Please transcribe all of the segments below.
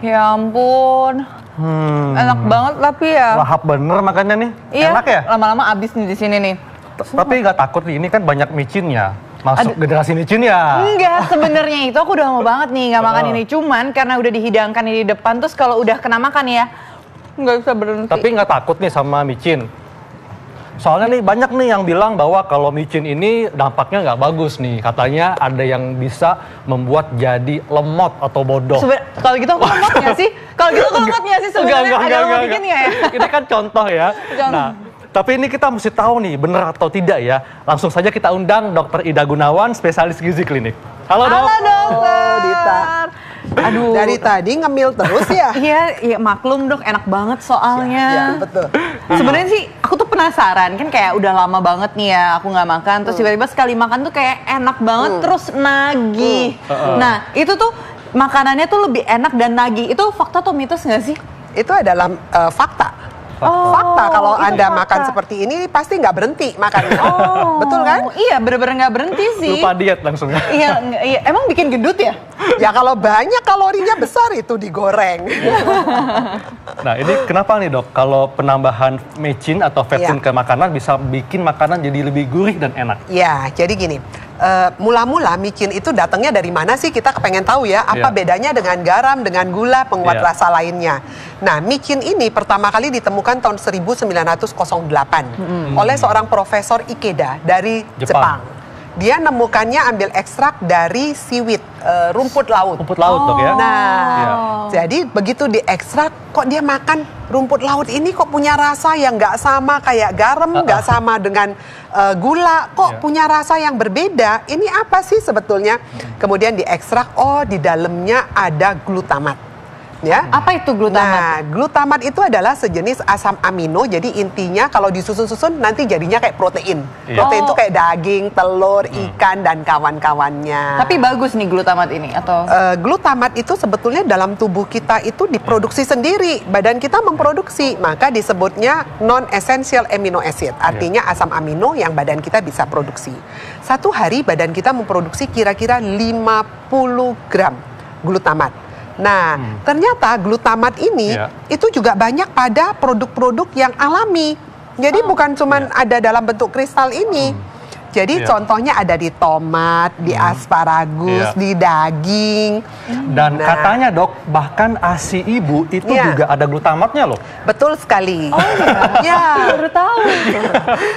Ya ampun. Enak banget tapi ya. Lahap bener makannya nih. Iya, Enak ya? lama-lama abis nih di sini nih. Tapi nggak takut nih, ini kan banyak micinnya. Masuk generasi micin ya? Enggak, sebenarnya itu aku udah lama banget nih nggak makan ini. Cuman karena udah dihidangkan di depan, terus kalau udah kena makan ya, nggak bisa berhenti. Tapi nggak takut nih sama micin? Soalnya nih banyak nih yang bilang bahwa kalau micin ini dampaknya nggak bagus nih. Katanya ada yang bisa membuat jadi lemot atau bodoh. Kalau gitu aku lemot nggak sih? Kalau gitu aku lemot nggak sih sebenarnya? Ada lemot dikit nggak ya? Ini kan contoh ya. Nah, tapi ini kita mesti tahu nih benar atau tidak ya. Langsung saja kita undang Dr. Ida Gunawan, spesialis gizi klinik. Halo dok. Halo dokter. Dita. Aduh. Dari tadi ngemil terus ya? Iya, maklum dok, enak banget soalnya. Iya, betul. Sebenarnya sih aku tuh penasaran, kan kayak udah lama banget nih ya aku nggak makan, terus tiba-tiba sekali makan tuh kayak enak banget, terus nagih. Nah, itu tuh makanannya tuh lebih enak dan nagih. Itu fakta atau mitos nggak sih? Itu adalah fakta. Fakta kalau Anda makan seperti ini pasti nggak berhenti makannya. Betul kan? Iya, bener-bener nggak berhenti sih. Lupa diet langsung. Iya, emang bikin gendut ya? Ya kalau banyak kalorinya besar itu digoreng. Nah ini kenapa nih dok? Kalau penambahan micin atau vetsin ke makanan bisa bikin makanan jadi lebih gurih dan enak? Ya, jadi gini. Mula-mula micin itu datangnya dari mana sih? Kita kepengen tahu ya. Apa bedanya dengan garam, dengan gula, penguat rasa lainnya. Nah, micin ini pertama kali ditemukan tahun 1908 oleh seorang profesor Ikeda dari Jepang. Dia nemukannya ambil ekstrak dari seaweed, rumput laut. Rumput laut dok ya? Nah, jadi begitu diekstrak, kok dia makan rumput laut ini kok punya rasa yang nggak sama kayak garam, nggak sama dengan gula, kok punya rasa yang berbeda. Ini apa sih sebetulnya? Kemudian diekstrak, oh di dalamnya ada glutamat. Ya. Apa itu glutamat? Nah, glutamat itu adalah sejenis asam amino. Jadi intinya kalau disusun-susun nanti jadinya kayak protein. Protein itu kayak daging, telur, ikan dan kawan-kawannya. Tapi bagus nih glutamat ini atau? Glutamat itu sebetulnya dalam tubuh kita itu diproduksi sendiri. Badan kita memproduksi, maka disebutnya non-essential amino acid. Artinya asam amino yang badan kita bisa produksi. Satu hari badan kita memproduksi kira-kira 50 gram glutamat. Nah, ternyata glutamat ini itu juga banyak pada produk-produk yang alami. Jadi bukan cuma ada dalam bentuk kristal ini. Jadi contohnya ada di tomat, di asparagus, di daging. Dan katanya dok, bahkan ASI ibu itu juga ada glutamatnya loh. Betul sekali. Oh iya, baru tahu.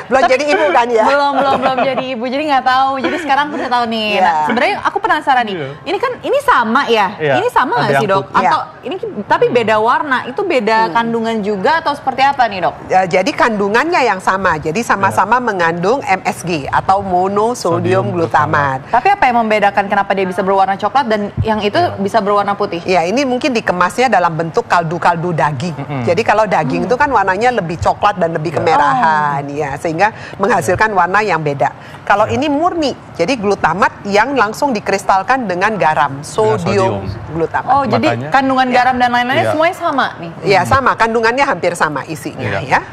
Belum jadi ibu kan ya? Belum jadi ibu, jadi nggak tahu. Jadi sekarang aku udah tahu nih. Nah, sebenarnya aku penasaran nih. Ini kan ini sama ya? Ini sama nggak sih dok? Atau ini tapi beda warna? Itu beda kandungan juga atau seperti apa nih dok? Jadi kandungannya yang sama. Jadi sama-sama mengandung MSG atau monosodium glutamat. Tapi apa yang membedakan kenapa dia bisa berwarna coklat dan yang itu bisa berwarna putih? Ya, ini mungkin dikemasnya dalam bentuk kaldu-kaldu daging. Jadi kalau daging itu kan warnanya lebih coklat dan lebih kemerahan, ya, sehingga menghasilkan warna yang beda. Kalau ini murni, jadi glutamat yang langsung dikristalkan dengan garam, sodium glutamat. Oh, jadi kandungan garam dan lain-lainnya semuanya sama nih? Ya, sama. Kandungannya hampir sama isinya, ya.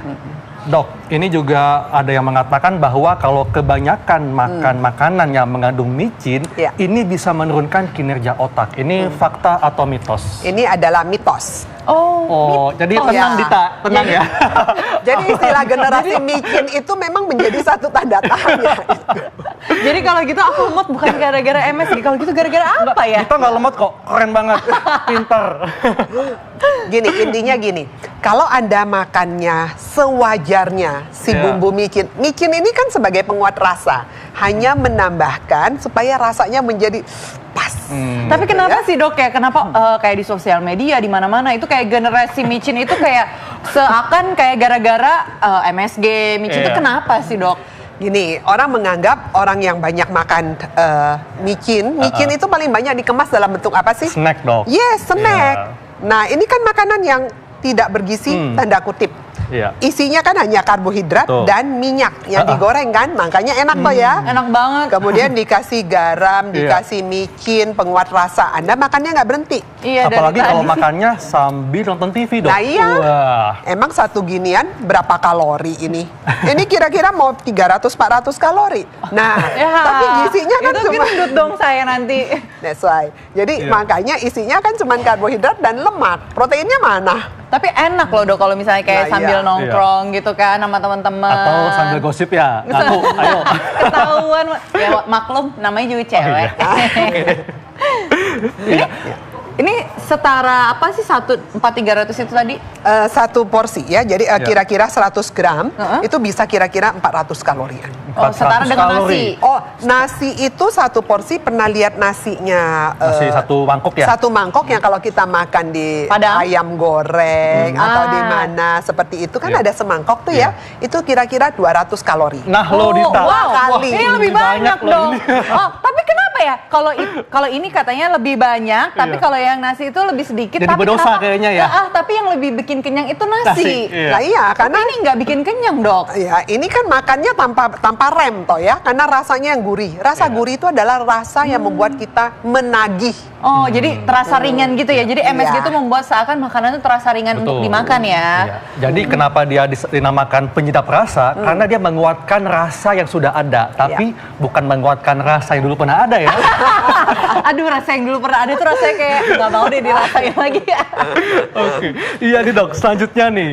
Dok, ini juga ada yang mengatakan bahwa kalau kebanyakan makan makanan yang mengandung micin, ini bisa menurunkan kinerja otak. Ini fakta atau mitos? Ini adalah mitos. Jadi tenang Dita, tenang ya. Jadi istilah generasi micin itu memang menjadi satu tanda tanya. Jadi kalau gitu aku lemot bukan gara-gara MSG, kalau gitu gara-gara apa ya? Kita nggak lemot kok, keren banget, pinter. Gini, intinya gini, kalau Anda makannya sewajarnya si bumbu micin, micin ini kan sebagai penguat rasa, hanya menambahkan supaya rasanya menjadi pas. Tapi kenapa sih dok ya? Kenapa kayak di sosial media di mana-mana itu kayak generasi micin itu kayak seakan kayak gara-gara MSG micin itu kenapa sih dok? Gini, orang menganggap orang yang banyak makan micin itu paling banyak dikemas dalam bentuk apa sih? Snack dok. Yes, snack. Nah, ini kan makanan yang tidak bergizi, tanda kutip. Iya. Isinya kan hanya karbohidrat Betul. dan minyak yang digoreng kan, makanya enak toh ya. Enak banget. Kemudian dikasih garam, dikasih micin, penguat rasa. Anda makannya nggak berhenti. Iya, dari Apalagi kalau tadi. makannya sambil nonton TV, Dok. Nah iya, Wah. emang satu ginian berapa kalori ini? Ini kira-kira mau 300-400 kalori. Nah, Ya, tapi gizinya kan itu cuma... gendut dong saya nanti. That's why. Jadi Iya. makanya isinya kan cuma karbohidrat dan lemak. Proteinnya mana? Tapi enak loh Dok kalau misalnya kayak Nah, sambil iya. nongkrong gitu kan sama teman-teman. Atau sambil gosip ya. Aku, ayo. Ketahuan. Ya maklum namanya juga cewek. Iya. Ini setara apa sih 1.400-300 itu tadi? Satu porsi ya, jadi Iya. kira-kira 100 gram Heeh. itu bisa kira-kira 400 kalorian. Oh, setara 400 dengan kalori. nasi. Oh, nasi itu satu porsi, pernah lihat nasinya Nasi satu mangkok ya? Satu mangkok yang kalau kita makan di Padang? ayam goreng atau di Ah. mana seperti itu kan Iya. ada semangkok tuh Iya. ya. Itu kira-kira 200 kalori. Nah, lo Dita. wow, kali. ini lebih Lebih banyak banyak loh dong. ini. Oh, tapi kenapa ya? Kalau ini katanya lebih banyak, tapi Iya. kalau yang nasi itu lebih sedikit. Jadi tapi berdosa kenapa- kayaknya ya? Tapi yang lebih bikin kenyang itu nasi. Nasi, iya. Nah iya, Karena karena ini nggak bikin kenyang Dok. ya ini kan makannya tanpa rem toh ya, karena rasanya yang gurih. Rasa Iya. gurih itu adalah rasa yang membuat kita menagih. Oh, jadi terasa ringan gitu ya. Jadi MSG Iya. itu membuat seakan makanan itu terasa ringan untuk Betul. dimakan ya. Iya. Jadi kenapa dia dinamakan penyedap rasa? Karena dia menguatkan rasa yang sudah ada, tapi bukan menguatkan rasa yang dulu pernah ada ya. Aduh, rasa yang dulu pernah ada tuh rasanya kayak nggak mau deh dirasain lagi. Oke, iya nih Dok. Selanjutnya nih,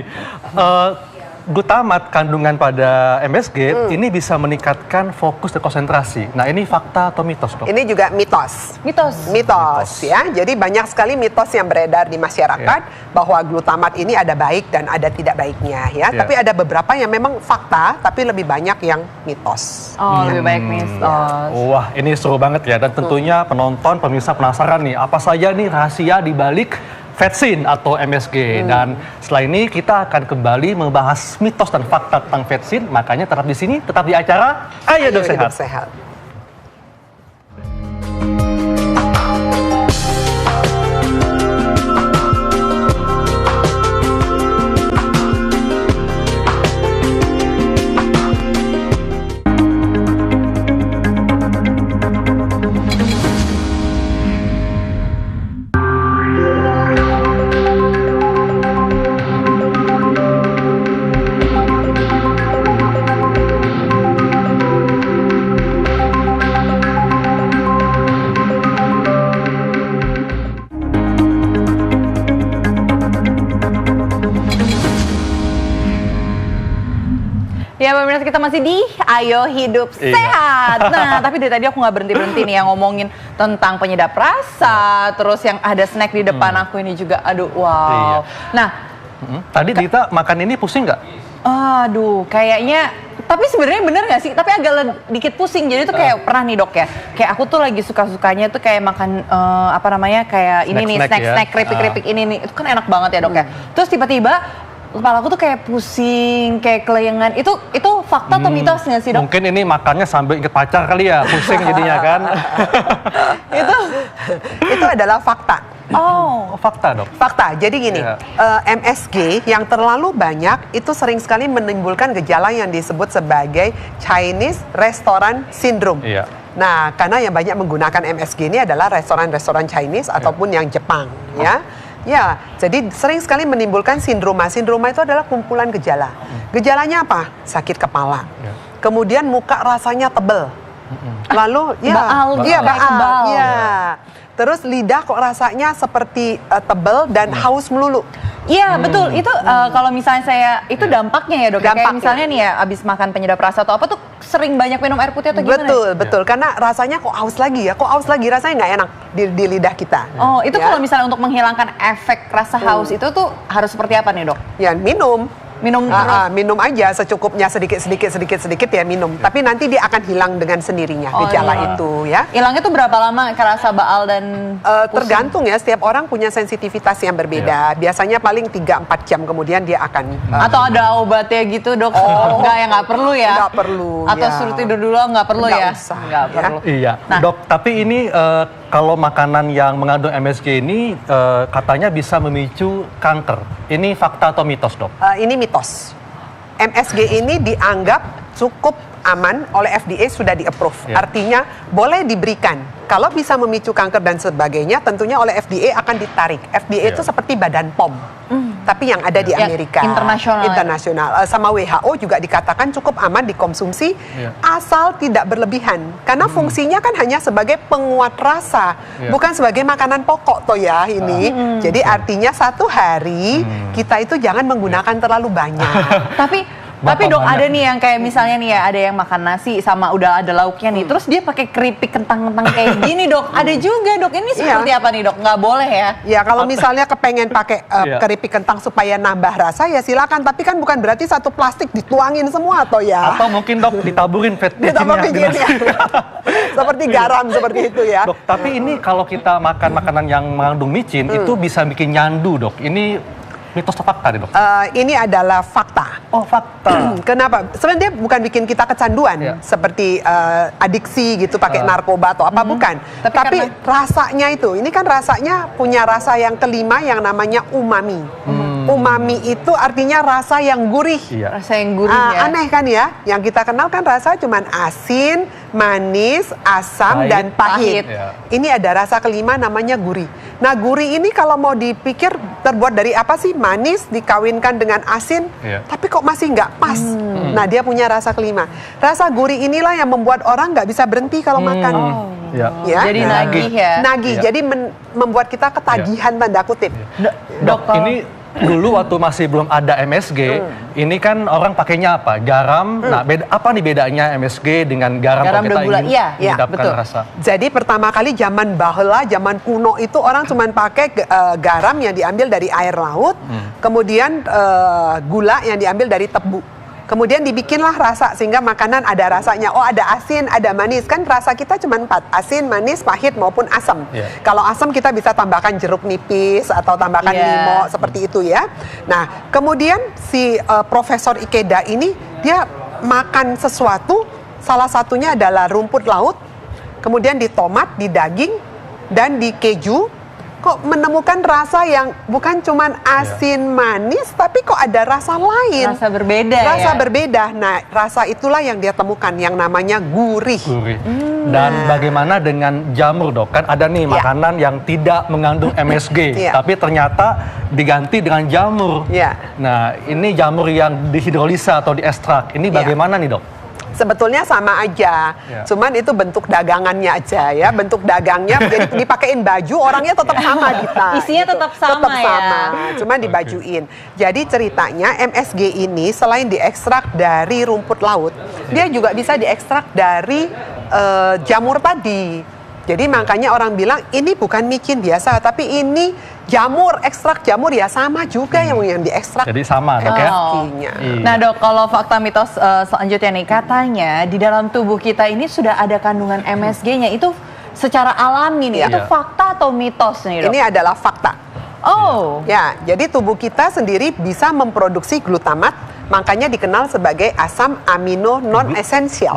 glutamat kandungan pada MSG ini bisa meningkatkan fokus dan konsentrasi. Nah, ini fakta atau mitos, Dok? Ini juga mitos. Mitos. Mitos ya. Jadi banyak sekali mitos yang beredar di masyarakat bahwa glutamat ini ada baik dan ada tidak baiknya ya. Ya. Tapi ada beberapa yang memang fakta tapi lebih banyak yang mitos. Oh, lebih baik mitos. Wah, ini seru banget ya. Dan tentunya penonton, pemirsa penasaran nih, apa saja nih rahasia di balik vetsin atau MSG. Dan setelah ini kita akan kembali membahas mitos dan fakta tentang vetsin. Makanya tetap di sini, tetap di acara Ayo Dok Hidup Sehat. sehat. Ya pemirsa, kita masih di Ayo Hidup Iya. Sehat. Nah, tapi dari tadi aku nggak berhenti-berhenti nih yang ngomongin tentang penyedap rasa, terus yang ada snack di depan aku ini juga, aduh wow. Iya. Nah, Tadi Dita makan ini pusing nggak? aduh kayaknya, tapi sebenarnya bener nggak sih? Tapi agak dikit pusing, jadi tuh kayak pernah nih Dok ya, kayak aku tuh lagi suka-sukanya tuh kayak makan, apa namanya, kayak ini nih, Snack-snack ya. snack-snack, keripik-keripik ini nih, itu kan enak banget ya Dok ya. Terus tiba-tiba, kepala aku tuh kayak pusing, kayak kelayangan. Itu fakta atau mitos nggak sih Dok? Mungkin ini makannya sambil inget pacar kali ya, pusing jadinya kan. Itu adalah fakta. Oh, Fakta Dok. Fakta. Jadi gini, Iya. MSG yang terlalu banyak itu sering sekali menimbulkan gejala yang disebut sebagai Chinese Restaurant Syndrome. Iya. Nah, karena yang banyak menggunakan MSG ini adalah restoran-restoran Chinese ataupun yang Jepang, ya. Ya, jadi sering sekali menimbulkan sindroma. Sindroma itu adalah kumpulan gejala. Gejalanya apa? Sakit kepala. Ya. Kemudian muka rasanya tebel. Lalu ya, Baal gitu, iya kayak baal, kebal. ya. Terus lidah kok rasanya seperti tebel dan haus melulu. iya betul. Itu kalau misalnya saya, itu dampaknya ya Dok. Kayak Dampaknya. misalnya nih ya, abis makan penyedap rasa atau apa tuh sering banyak minum air putih atau gimana? Betul, betul. Karena rasanya kok haus lagi ya, kok haus lagi, rasanya nggak enak di lidah kita. Oh, itu Ya. kalau misalnya untuk menghilangkan efek rasa haus itu tuh harus seperti apa nih Dok? Ya minum. Minum terus? Minum aja secukupnya, sedikit ya minum. Tapi nanti dia akan hilang dengan sendirinya Oh, gejala iya. itu ya. Hilangnya tuh berapa lama kerasa baal dan pusing? Tergantung ya, setiap orang punya sensitivitas yang berbeda. Biasanya paling 3-4 jam kemudian dia akan Atau ada obatnya gitu Dok? Oh. Enggak ya, nggak perlu ya? Nggak perlu, Atau ya. suruh tidur dulu nggak perlu Nggak ya? usah, Nggak ya. perlu. Iya, Nah. Dok, tapi ini kalau makanan yang mengandung MSG ini katanya bisa memicu kanker. Ini fakta atau mitos, Dok? Ini mitos. MSG ini dianggap cukup aman oleh FDA, sudah di-approve. Ya. Artinya boleh diberikan. Kalau bisa memicu kanker dan sebagainya, tentunya oleh FDA akan ditarik. FDA itu seperti Badan POM. Tapi yang ada di Amerika. Internasional. Sama WHO juga dikatakan cukup aman dikonsumsi asal tidak berlebihan. Karena fungsinya kan hanya sebagai penguat rasa, bukan sebagai makanan pokok toh ya ini. Jadi artinya satu hari kita itu jangan menggunakan terlalu banyak. Tapi dok, ada nih yang kayak misalnya nih ya, ada yang makan nasi sama udah ada lauknya nih, terus dia pakai keripik kentang-kentang kayak gini dok. Ada juga dok, ini seperti apa nih dok? Nggak boleh ya? Ya kalau misalnya kepengen pakai keripik kentang supaya nambah rasa ya silakan. Tapi kan bukan berarti satu plastik dituangin semua toh ya. Atau mungkin dok ditaburin ya. Seperti garam seperti itu ya. Dok, tapi ini kalau kita makan makanan yang mengandung micin itu bisa bikin nyandu dok. Ini mitos atau fakta nih dok? Ini adalah fakta. Oh fakta. Kenapa? Sebenarnya dia bukan bikin kita kecanduan seperti adiksi gitu pakai narkoba atau apa, bukan. Tapi rasanya itu, ini kan rasanya punya rasa yang kelima yang namanya umami. Umami itu artinya rasa yang gurih. Rasa yang gurih ya. Aneh kan ya? Yang kita kenal kan rasa cuman asin, manis, asam, dan pahit. Ini ada rasa kelima namanya gurih. Nah gurih ini kalau mau dipikir terbuat dari apa sih? Manis dikawinkan dengan asin, tapi kok masih nggak pas. Nah dia punya rasa kelima. Rasa gurih inilah yang membuat orang nggak bisa berhenti kalau makan. Jadi nagih ya. Nagih, jadi membuat kita ketagihan tanda kutip. Dok, ini dulu waktu masih belum ada MSG, ini kan orang pakainya apa? Garam. Nah, apa nih bedanya MSG dengan garam kalau kita ingin mendapatkan rasa? Jadi pertama kali zaman baheula, zaman kuno itu orang cuma pakai garam yang diambil dari air laut, kemudian gula yang diambil dari tebu. Kemudian dibikinlah rasa sehingga makanan ada rasanya. Oh ada asin, ada manis. Kan rasa kita cuma 4. Asin, manis, pahit maupun asam. Kalau asam kita bisa tambahkan jeruk nipis atau tambahkan limo seperti itu ya. Nah kemudian si Profesor Ikeda ini dia makan sesuatu, salah satunya adalah rumput laut, kemudian di tomat, di daging, dan di keju. Kok menemukan rasa yang bukan cuman asin manis, tapi kok ada rasa lain. Rasa berbeda Rasa berbeda. Nah, rasa itulah yang dia temukan, yang namanya gurih. Dan bagaimana dengan jamur dok? Kan ada nih makanan yang tidak mengandung MSG, tapi ternyata diganti dengan jamur. Nah, ini jamur yang dihidrolisa atau diekstrak. Ini bagaimana nih dok? Sebetulnya sama aja, cuman itu bentuk dagangannya aja ya, bentuk dagangnya jadi dipakein baju, orangnya tetap sama Dita. Isinya gitu. Tetap sama. Cuman dibajuin. Jadi ceritanya MSG ini selain diekstrak dari rumput laut, dia juga bisa diekstrak dari jamur tadi. Jadi makanya orang bilang ini bukan micin biasa, tapi ini jamur, ekstrak jamur ya sama juga yang diekstrak. Jadi sama dok ya? Nah dok, kalau fakta mitos selanjutnya nih, katanya di dalam tubuh kita ini sudah ada kandungan MSG-nya, itu secara alami nih, itu fakta atau mitos nih dok? Ini adalah fakta. Jadi tubuh kita sendiri bisa memproduksi glutamat, makanya dikenal sebagai asam amino non-esensial.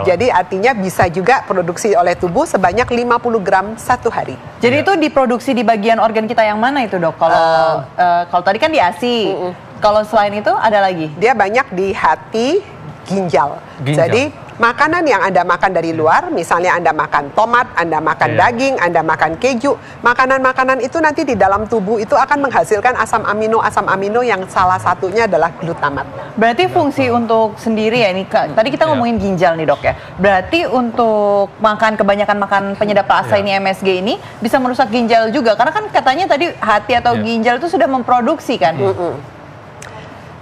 Jadi artinya bisa juga produksi oleh tubuh sebanyak 50 gram satu hari. Jadi itu diproduksi di bagian organ kita yang mana itu dok? Kalau tadi kan di ASI, kalau selain itu ada lagi? Dia banyak di hati, ginjal. Jadi makanan yang Anda makan dari luar, misalnya Anda makan tomat, Anda makan daging, Anda makan keju, makanan-makanan itu nanti di dalam tubuh itu akan menghasilkan asam amino yang salah satunya adalah glutamat. Berarti fungsi untuk sendiri ya ini, tadi kita ngomongin ginjal nih dok ya. Berarti untuk kebanyakan makan penyedap rasa ini MSG ini bisa merusak ginjal juga, karena kan katanya tadi hati atau ginjal itu sudah memproduksi kan.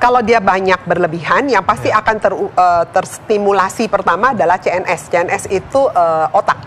Kalau dia banyak berlebihan, yang pasti akan terstimulasi pertama adalah CNS. CNS itu otak.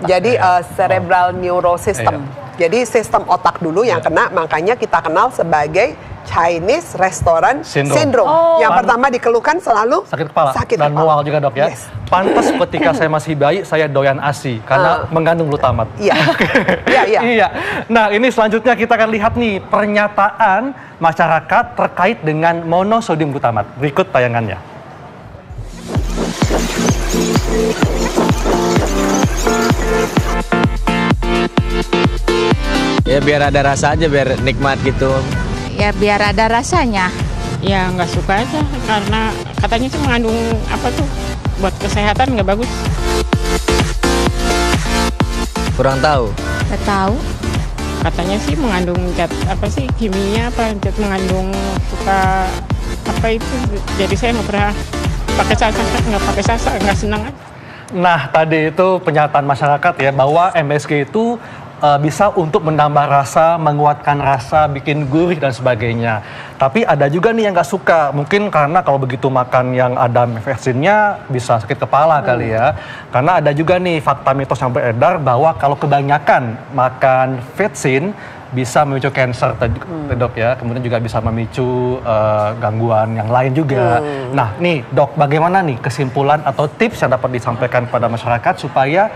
Jadi cerebral neurosystem. Jadi sistem otak dulu yang kena, makanya kita kenal sebagai Chinese Restaurant Syndrome. Yang pertama dikeluhkan selalu sakit kepala dan mual juga dok ya. Pantas ketika saya masih bayi saya doyan ASI karena mengandung glutamat. Iya. Nah ini selanjutnya kita akan lihat nih pernyataan masyarakat terkait dengan monosodium glutamat. Berikut tayangannya. Ya biar ada rasa aja, biar nikmat gitu. Ya biar ada rasanya. Ya nggak suka aja karena katanya sih mengandung apa tuh buat kesehatan nggak bagus. Kurang tahu. Nggak tahu. Katanya sih mengandung zat apa sih kimia apa zat mengandung suka apa itu. Jadi saya nggak pernah pakai sasa nggak senang aja. Nah, tadi itu pernyataan masyarakat ya bahwa MSG itu bisa untuk menambah rasa, menguatkan rasa, bikin gurih dan sebagainya. Tapi ada juga nih yang nggak suka, mungkin karena kalau begitu makan yang ada vetsinnya bisa sakit kepala kali ya. Karena ada juga nih fakta mitos yang beredar bahwa kalau kebanyakan makan vetsin bisa memicu cancer, dok ya. Kemudian juga bisa memicu gangguan yang lain juga. Nah, nih dok, bagaimana nih kesimpulan atau tips yang dapat disampaikan kepada masyarakat supaya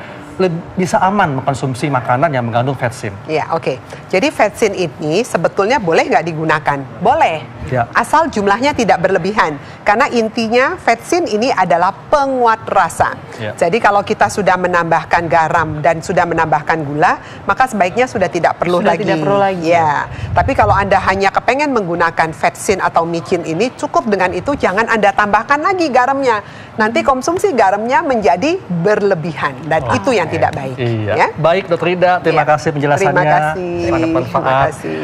bisa aman mengkonsumsi makanan yang mengandung vetsin? Ya, oke. Jadi vetsin ini sebetulnya boleh nggak digunakan? Boleh. Ya. Asal jumlahnya tidak berlebihan. Karena intinya vetsin ini adalah penguat rasa. Ya. Jadi kalau kita sudah menambahkan garam dan sudah menambahkan gula, maka sebaiknya sudah tidak perlu Sudah lagi. tidak perlu lagi. Ya. Tapi kalau Anda hanya kepengen menggunakan vetsin atau micin ini, cukup dengan itu, jangan Anda tambahkan lagi garamnya. Nanti konsumsi garamnya menjadi berlebihan dan itu yang tidak baik. Iya. Ya? Baik, Dr. Ida, terima Iya. kasih penjelasannya. Terima kasih. Sangat bermanfaat. Terima kasih.